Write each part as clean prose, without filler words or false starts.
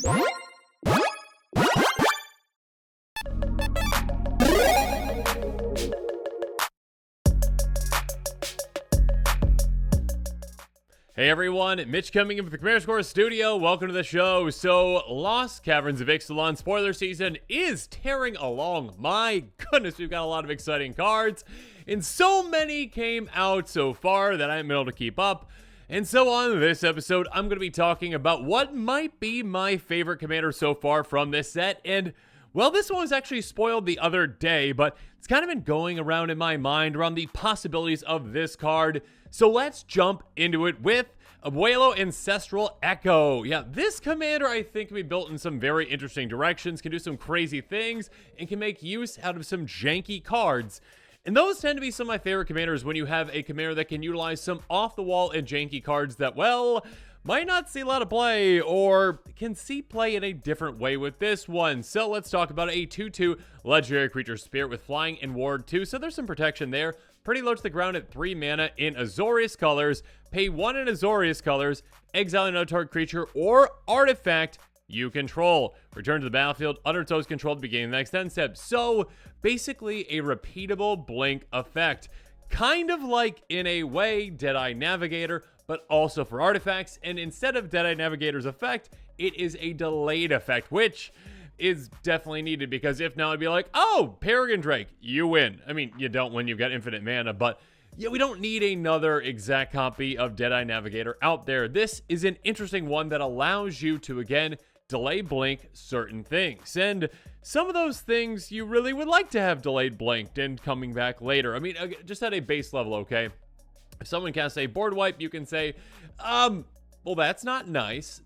Hey everyone, Mitch coming in from the Commander Score Studio. Welcome to the show. So, Lost Caverns of Ixalan spoiler season is tearing along. My goodness, we've got a lot of exciting cards, and so many came out so far that I haven't been able to keep up. And so on this episode, I'm going to be talking about what might be my favorite commander so far from this set. And, well, this one was actually spoiled the other day, but it's kind of been going around in my mind around the possibilities of this card. So let's jump into it with Abuelo Ancestral Echo. Yeah, this commander I think can be built in some very interesting directions, can do some crazy things, and can make use out of some janky cards. And those tend to be some of my favorite commanders when you have a commander that can utilize some off-the-wall and janky cards that, well, might not see a lot of play, or can see play in a different way with this one. So let's talk about a 2/2 legendary creature spirit with flying and ward 2. So there's some protection there. Pretty low to the ground at 3 mana in Azorius colors. Pay 1 in Azorius colors. Exile another target creature or artifact you control. Return to the battlefield under its host control to begin the next end step. So basically a repeatable blink effect. Kind of like, in a way, Deadeye Navigator, but also for artifacts. And instead of Deadeye Navigator's effect, it is a delayed effect, which is definitely needed, because if not, it'd be like, oh, Peregrine Drake, you win. I mean, you don't win, you've got infinite mana, but yeah, we don't need another exact copy of Deadeye Navigator out there. This is an interesting one that allows you to, again, delay blink certain things. And some of those things you really would like to have delayed blinked and coming back later. I mean, just at a base level, okay? If someone casts a board wipe, you can say, well, that's not nice.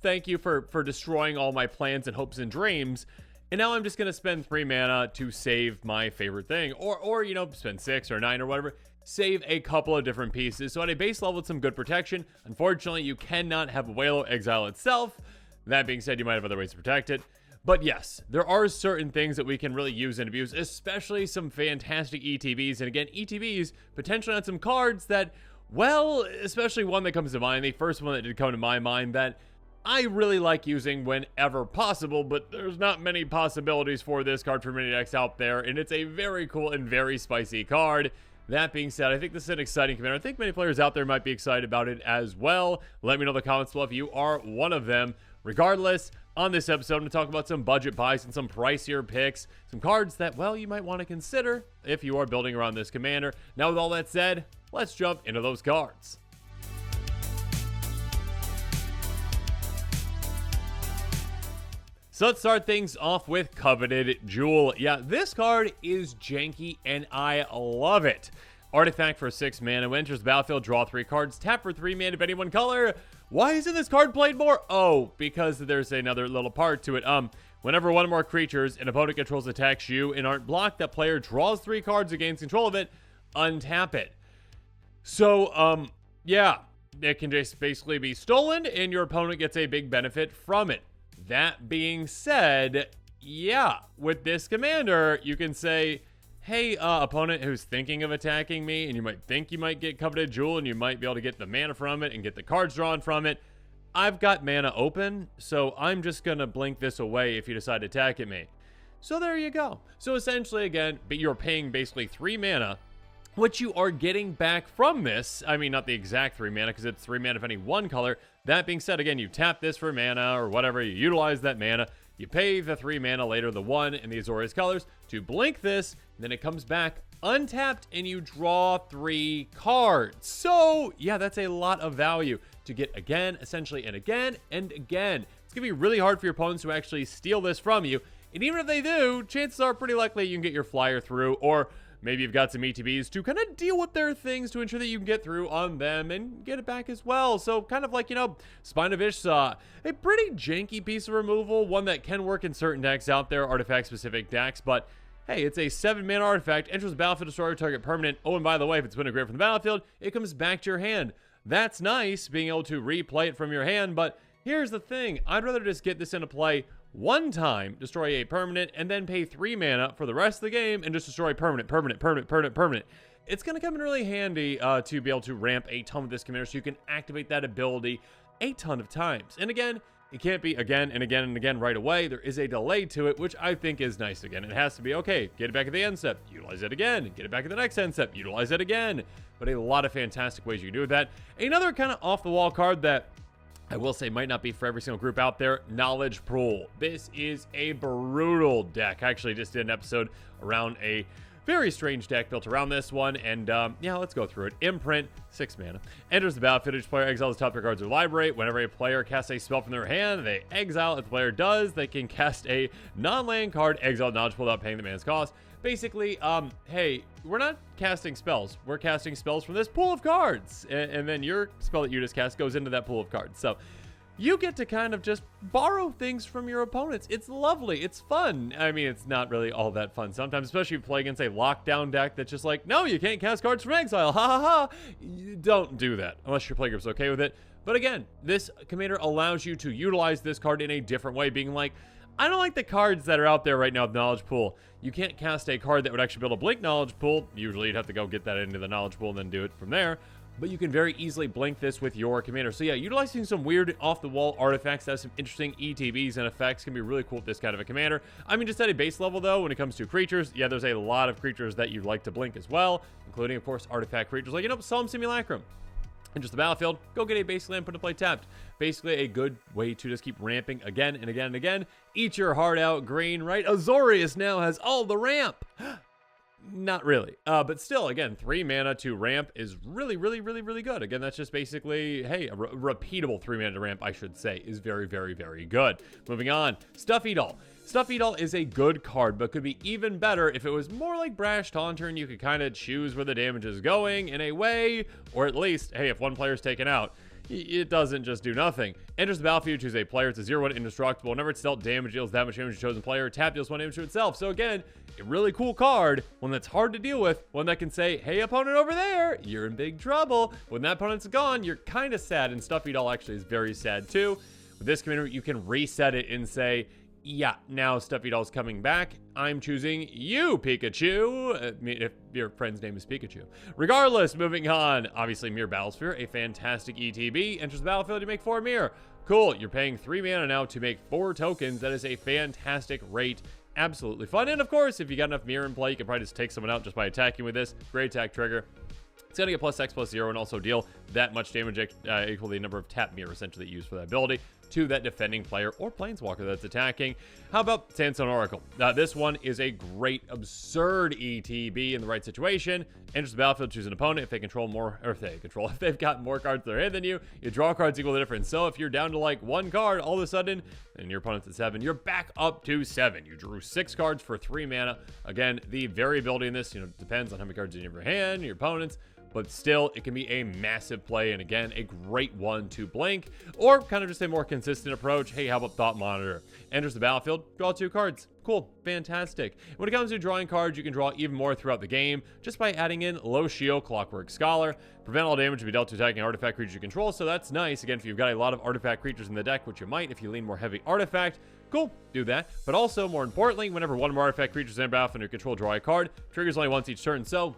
Thank you for destroying all my plans and hopes and dreams. And now I'm just going to spend 3 mana to save my favorite thing. Or, you know, spend 6 or 9 or whatever. Save a couple of different pieces. So at a base level, it's some good protection. Unfortunately, you cannot have Abuelo exile itself. That being said, you might have other ways to protect it. But yes, there are certain things that we can really use and abuse, especially some fantastic ETBs. And again, ETBs potentially on some cards that, well, especially one that comes to mind. The first one that did come to my mind that I really like using whenever possible, but there's not many possibilities for this card for mini decks out there, and it's a very cool and very spicy card. That being said, I think this is an exciting commander. I think many players out there might be excited about it as well. Let me know in the comments below if you are one of them. Regardless, on this episode, I'm going to talk about some budget buys and some pricier picks, some cards that, well, you might want to consider if you are building around this commander. Now, with all that said, let's jump into those cards. So let's start things off with Coveted Jewel. Yeah, this card is janky and I love it. Artifact for 6 mana. When enters the battlefield, draw 3 cards. Tap for 3 mana of any one color. Why isn't this card played more? Oh, because there's another little part to it. Whenever one or more creatures an opponent controls attacks you and aren't blocked, that player draws 3 cards, against control of it. Untap it. So, yeah, it can just basically be stolen and your opponent gets a big benefit from it. That being said, yeah, with this commander, you can say, hey, opponent who's thinking of attacking me, and you might think you might get Coveted Jewel, and you might be able to get the mana from it and get the cards drawn from it. I've got mana open, so I'm just going to blink this away if you decide to attack at me. So there you go. So essentially, again, you're paying basically 3 mana, which you are getting back from this. I mean, not the exact 3 mana, because it's 3 mana of any one color. That being said, again, you tap this for mana or whatever, you utilize that mana, you pay the 3 mana later, the 1 in the Azorius colors, to blink this, and then it comes back untapped, and you draw 3 cards. So, yeah, that's a lot of value to get again, essentially, and again, and again. It's going to be really hard for your opponents to actually steal this from you, and even if they do, chances are pretty likely you can get your flyer through, or maybe you've got some ETBs to kind of deal with their things to ensure that you can get through on them and get it back as well. So kind of like, you know, Spine of Ishsaw, a pretty janky piece of removal, one that can work in certain decks out there, artifact-specific decks, but hey, it's a 7-mana artifact, enters the battlefield, destroy target permanent. Oh, and by the way, if it's been graveyard from the battlefield, it comes back to your hand. That's nice, being able to replay it from your hand, but here's the thing. I'd rather just get this into play one time, destroy a permanent, and then pay 3 mana for the rest of the game and just destroy permanent. It's going to come in really handy to be able to ramp a ton with this commander so you can activate that ability a ton of times. And again, it can't be again and again and again right away. There is a delay to it, which I think is nice. Again, it has to be, okay, get it back at the end step, utilize it again, get it back at the next end step, utilize it again. But a lot of fantastic ways you can do that. Another kind of off-the-wall card that I will say might not be for every single group out there, Knowledge Pool. This is a brutal deck. I actually just did an episode around a very strange deck built around this one, and yeah, let's go through it. Imprint, 6 mana. Enters the battlefield, each player exiles the top 3 cards of their library. Whenever a player casts a spell from their hand, they exile. If the player does, they can cast a non-land card, exile Knowledge Pool without paying the mana's cost. Basically, hey, we're not casting spells. We're casting spells from this pool of cards. And then your spell that you just cast goes into that pool of cards. So you get to kind of just borrow things from your opponents. It's lovely. It's fun. I mean, it's not really all that fun sometimes, especially if you play against a lockdown deck that's just like, no, you can't cast cards from exile. Ha ha ha. You don't do that unless your playgroup's okay with it. But again, this commander allows you to utilize this card in a different way, being like, I don't like the cards that are out there right now with Knowledge Pool. You can't cast a card that would actually build a blink Knowledge Pool. Usually you'd have to go get that into the Knowledge Pool and then do it from there. But you can very easily blink this with your commander. So yeah, utilizing some weird off-the-wall artifacts that have some interesting ETBs and effects can be really cool with this kind of a commander. I mean, just at a base level though, when it comes to creatures, yeah, there's a lot of creatures that you'd like to blink as well, including of course artifact creatures like, Solemn Simulacrum. And just the battlefield, go get a base land, put into play tapped. Basically a good way to just keep ramping again and again and again. Eat your heart out, green, right? Azorius now has all the ramp. Not really. But still, again, 3 mana to ramp is really, really, really, really good. Again, that's just basically, hey, a repeatable 3 mana to ramp, I should say, is very, very, very good. Moving on, Stuffy Doll. Stuffy Doll is a good card, but could be even better if it was more like Brash Taunter and you could kind of choose where the damage is going in a way, or at least, hey, if one player's taken out, it doesn't just do nothing. Enters the battlefield, choose a player. It's a 0/1 indestructible. Whenever it's dealt damage, deals that much damage to the chosen player. Tap deals 1 damage to itself. So again, a really cool card, one that's hard to deal with, one that can say, hey, opponent over there, you're in big trouble. When that opponent's gone, you're kind of sad, and Stuffy Doll actually is very sad too. With this commander, you can reset it and say, yeah, now Stuffy Doll's coming back. I'm choosing you, Pikachu. If your friend's name is Pikachu. Regardless, moving on. Obviously, Mirror Battlesphere, a fantastic ETB. Enters the battlefield to make 4 Mirror. Cool, you're paying 3 mana now to make 4 tokens. That is a fantastic rate. Absolutely fun. And of course, if you got enough Mirror in play, you can probably just take someone out just by attacking with this. Great attack trigger. It's going to get +X/+0 and also deal that much damage, equal to the number of tap mirror essentially that you use for that ability to that defending player or planeswalker that's attacking. How about Sandstone Oracle? This one is a great, absurd ETB in the right situation. Enters the battlefield, choose an opponent. If they control more, or if they've got more cards in their hand than you, you draw cards equal to difference. So if you're down to like 1 card all of a sudden, and your opponent's at 7, you're back up to 7. You drew 6 cards for 3 mana. Again, the variability in this, depends on how many cards in your hand, your opponent's. But still, it can be a massive play, and again, a great one to blink, or kind of just a more consistent approach. Hey, how about Thought Monitor? Enters the battlefield, draw 2 cards. Cool, fantastic. When it comes to drawing cards, you can draw even more throughout the game just by adding in Low Shield, Clockwork Scholar. Prevent all damage to be dealt to attacking artifact creatures you control, so that's nice. Again, if you've got a lot of artifact creatures in the deck, which you might if you lean more heavy artifact, cool, do that. But also, more importantly, whenever one of our artifact creatures in the battlefield under control draw a card, triggers only once each turn, so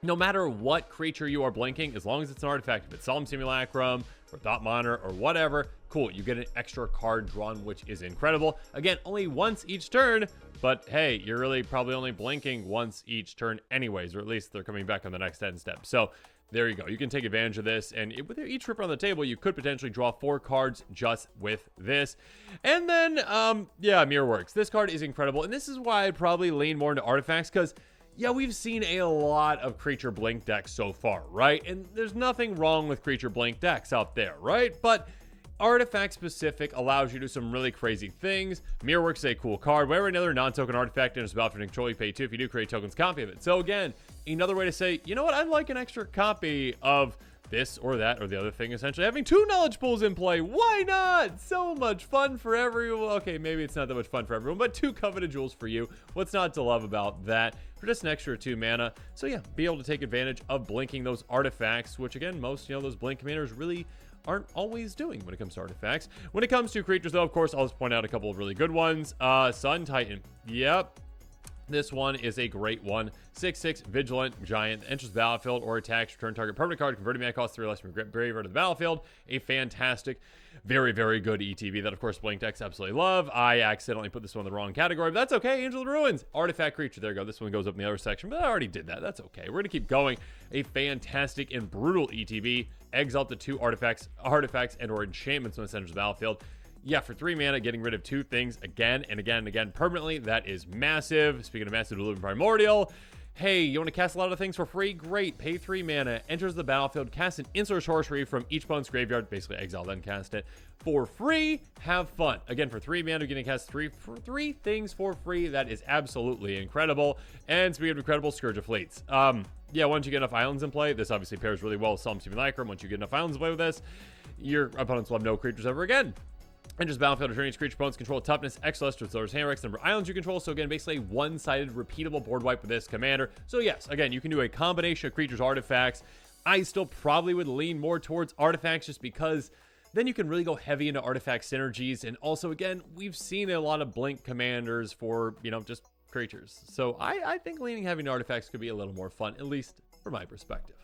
no matter what creature you are blinking, as long as it's an artifact, if it's Solemn Simulacrum or Thought Monitor or whatever, cool, you get an extra card drawn, which is incredible. Again, only once each turn, but hey, you're really probably only blinking once each turn anyways, or at least they're coming back on the next end step. So there you go. You can take advantage of this, and with each ripper on the table, you could potentially draw 4 cards just with this. And then, yeah, Mirror Works. This card is incredible, and this is why I'd probably lean more into artifacts, because yeah, we've seen a lot of creature blink decks so far, right? And there's nothing wrong with creature blink decks out there, right? But artifact specific allows you to do some really crazy things. Mirrorworks is a cool card. Whenever another non-token artifact enters the battlefield and control, you pay 2. If you do, create tokens copy of it. So again, another way to say, you know what, I'd like an extra copy of this or that or the other thing, essentially having 2 knowledge pools in play. Why not? So much fun for everyone. Okay, maybe it's not that much fun for everyone, but 2 coveted jewels for you. What's not to love about that? For just an extra 2 mana. So yeah, be able to take advantage of blinking those artifacts, which again, most, those blink commanders really aren't always doing when it comes to artifacts. When it comes to creatures though, of course, I'll just point out a couple of really good ones. Sun Titan. Yep. This one is a great one. 6/6 Vigilant Giant. Enters the battlefield or attacks. Return target permanent card. Converting mana cost 3 less from your graveyard to the battlefield. A fantastic, very, very good ETB that, of course, Blink decks absolutely love. I accidentally put this one in the wrong category, but that's okay. Angel of the Ruins. Artifact creature. There you go. This one goes up in the other section, but I already did that. That's okay. We're going to keep going. A fantastic and brutal ETB. Exile the 2 artifacts and or enchantments when it enters the battlefield. Yeah, for 3 mana, getting rid of 2 things again and again and again permanently. That is massive. Speaking of massive, Deluding Primordial. Hey, you want to cast a lot of things for free? Great. Pay 3 mana, enters the battlefield, cast an instant sorcery from each opponent's graveyard, basically exile, then cast it for free. Have fun. Again, for 3 mana, you're going to cast three things for free. That is absolutely incredible. And speaking of incredible, Scourge of Fleets. Yeah, once you get enough islands in play, this obviously pairs really well with Solemn Simulacrum. Once you get enough islands in play with this, your opponents will have no creatures ever again. Enters battlefield, returning each creature opponents control toughness, X-Less to its lowers hand number of islands you control. So again, basically a one-sided repeatable board wipe with this commander. So yes, again, you can do a combination of creatures, artifacts. I still probably would lean more towards artifacts just because then you can really go heavy into artifact synergies. And also, again, we've seen a lot of Blink commanders for, just creatures. So I think leaning heavy into artifacts could be a little more fun, at least from my perspective.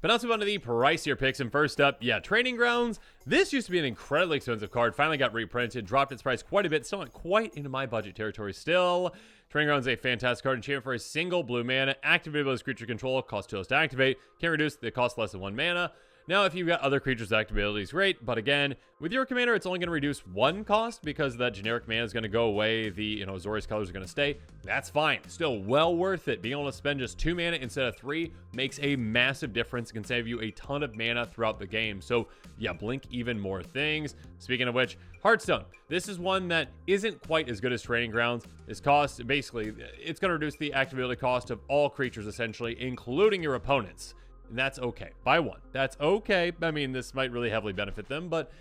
But now let's move on to the pricier picks. And first up, yeah, Training Grounds. This used to be an incredibly expensive card. Finally got reprinted, dropped its price quite a bit. Still not quite into my budget territory still. Training Grounds is a fantastic card. Enchantment for a single blue mana. Activated as creature control. Cost 2 less to activate. Can reduce the cost less than 1 mana. Now, if you've got other creatures' activabilities, great. But again, with your commander, it's only going to reduce 1 cost because that generic mana is going to go away. The, Azorius colors are going to stay. That's fine. Still well worth it. Being able to spend just 2 mana instead of 3 makes a massive difference. It can save you a ton of mana throughout the game. So, yeah, blink even more things. Speaking of which, Hearthstone. This is one that isn't quite as good as Training Grounds. This cost, basically, it's going to reduce the activability cost of all creatures, essentially, including your opponents. And that's okay. By 1. That's okay. I mean, this might really heavily benefit them, but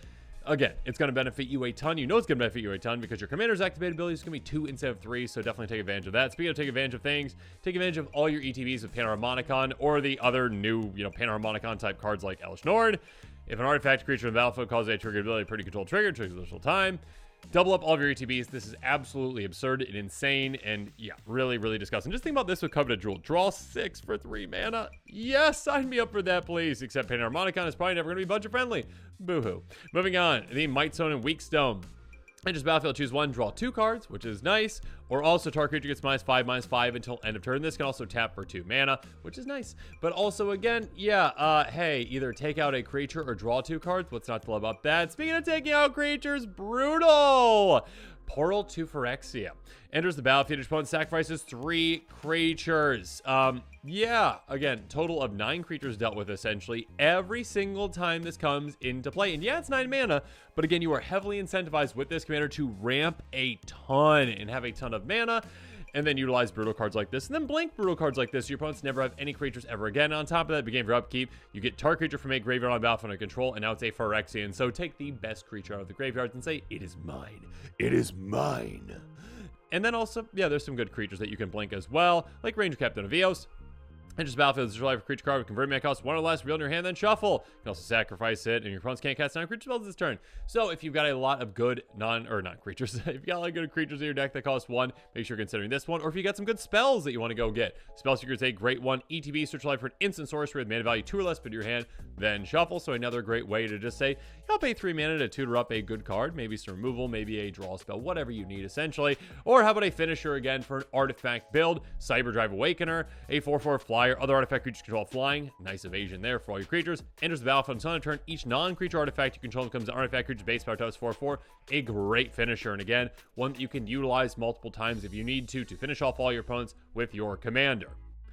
again, it's going to benefit you a ton. You know it's going to benefit you a ton because your commander's activated ability is going to be 2 instead of 3, so definitely take advantage of that. Speaking of take advantage of things, take advantage of all your ETBs with Panharmonicon or the other new, Panharmonicon type cards like Elish Nord. If an artifact creature in the battlefield causes a triggered ability, pretty control trigger, triggers additional time. Double up all of your ETBs. This is absolutely absurd and insane and, yeah, really, really disgusting. Just think about this with Coveted Jewel. Draw 6 for 3 mana. Yes, sign me up for that, please. Except Panharmonicon is probably never going to be budget-friendly. Boo-hoo. Moving on. The Might Stone and Weak Stone. Enters battlefield, choose 1, draw 2 cards, which is nice. Or also, target creature gets -5/-5 until end of turn. This can also tap for 2 mana, which is nice. But also, again, yeah, hey, either take out a creature or draw 2 cards. What's not to love about that? Speaking of taking out creatures, brutal! Portal to Phyrexia. Enters the battlefield, each opponent sacrifices 3 creatures. Yeah, again, total of 9 creatures dealt with, essentially, every single time this comes into play. And yeah, it's 9 mana, but again, you are heavily incentivized with this commander to ramp a ton and have a ton of mana, and then utilize brutal cards like this, and then blink brutal cards like this. Your opponents never have any creatures ever again. On top of that, begin for upkeep, you get target creature from a graveyard on battlefield under control, and now it's a Phyrexian. So take the best creature out of the graveyards and say, it is mine. It is mine. And then also, yeah, there's some good creatures that you can blink as well, like Ranger Captain of Eos. Enters battlefield, destroy life creature card with converting mana cost 1 or less, reveal in your hand, then shuffle. You can also sacrifice it, and your opponents can't cast 9 creature spells this turn. So if you've got a lot of good not creatures, if you've got a lot of good creatures in your deck that cost 1, make sure you're considering this one. Or if you got some good spells that you want to go get. Spell Seeker is a great one. ETB, search life for an instant sorcery with mana value 2 or less, put in your hand, then shuffle. So another great way to just say, I'll pay 3 mana to tutor up a good card, maybe some removal, maybe a draw spell, whatever you need essentially. Or how about a finisher again for an artifact build, Cyberdrive Awakener, a 4/4 flyer, other artifact creatures control flying, nice evasion there for all your creatures. Enters the battlefield until end of turn, each non-creature artifact you control becomes an artifact creature's base power type 4/4, a great finisher, and again, one that you can utilize multiple times if you need to finish off all your opponents with your commander.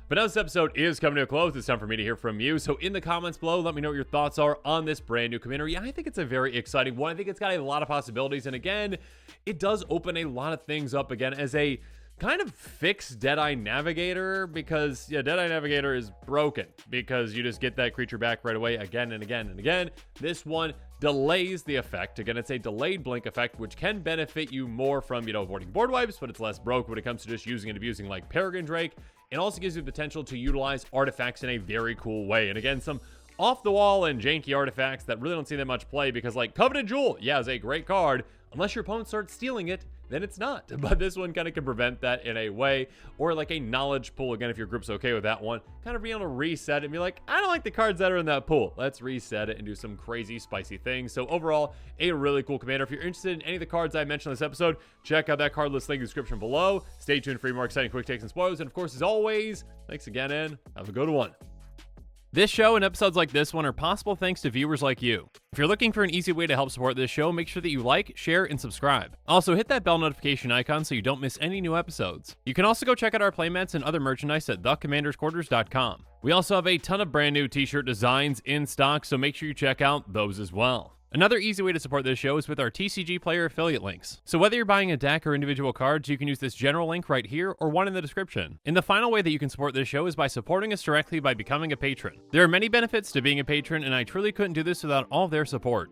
But now this episode is coming to a close. It's time for me to hear from you. So in the comments below, let me know what your thoughts are on this brand new commander. Yeah, I think it's a very exciting one. I think it's got a lot of possibilities. And again, it does open a lot of things up again as a kind of fix Deadeye Navigator, because yeah, Deadeye Navigator is broken because you just get that creature back right away again and again and again. This one delays the effect. Again, it's a delayed blink effect, which can benefit you more from, avoiding board wipes, but it's less broke when it comes to just using and abusing like Peregrine Drake. It also gives you the potential to utilize artifacts in a very cool way. And again, some off the wall and janky artifacts that really don't see that much play because, like, Coveted Jewel, yeah, is a great card. Unless your opponent starts stealing it, then it's not. But this one kind of can prevent that in a way, or like a knowledge pool. Again, if your group's okay with that one, kind of being able to reset it and be like, I don't like the cards that are in that pool. Let's reset it and do some crazy, spicy things. So overall, a really cool commander. If you're interested in any of the cards I mentioned in this episode, check out that card list link in the description below. Stay tuned for more exciting quick takes and spoilers. And of course, as always, thanks again and have a good one. This show and episodes like this one are possible thanks to viewers like you. If you're looking for an easy way to help support this show, make sure that you like, share, and subscribe. Also, hit that bell notification icon so you don't miss any new episodes. You can also go check out our playmats and other merchandise at thecommandersquarters.com. We also have a ton of brand new t-shirt designs in stock, so make sure you check out those as well. Another easy way to support this show is with our TCG player affiliate links. So whether you're buying a deck or individual cards, you can use this general link right here or one in the description. And the final way that you can support this show is by supporting us directly by becoming a patron. There are many benefits to being a patron, and I truly couldn't do this without all of their support.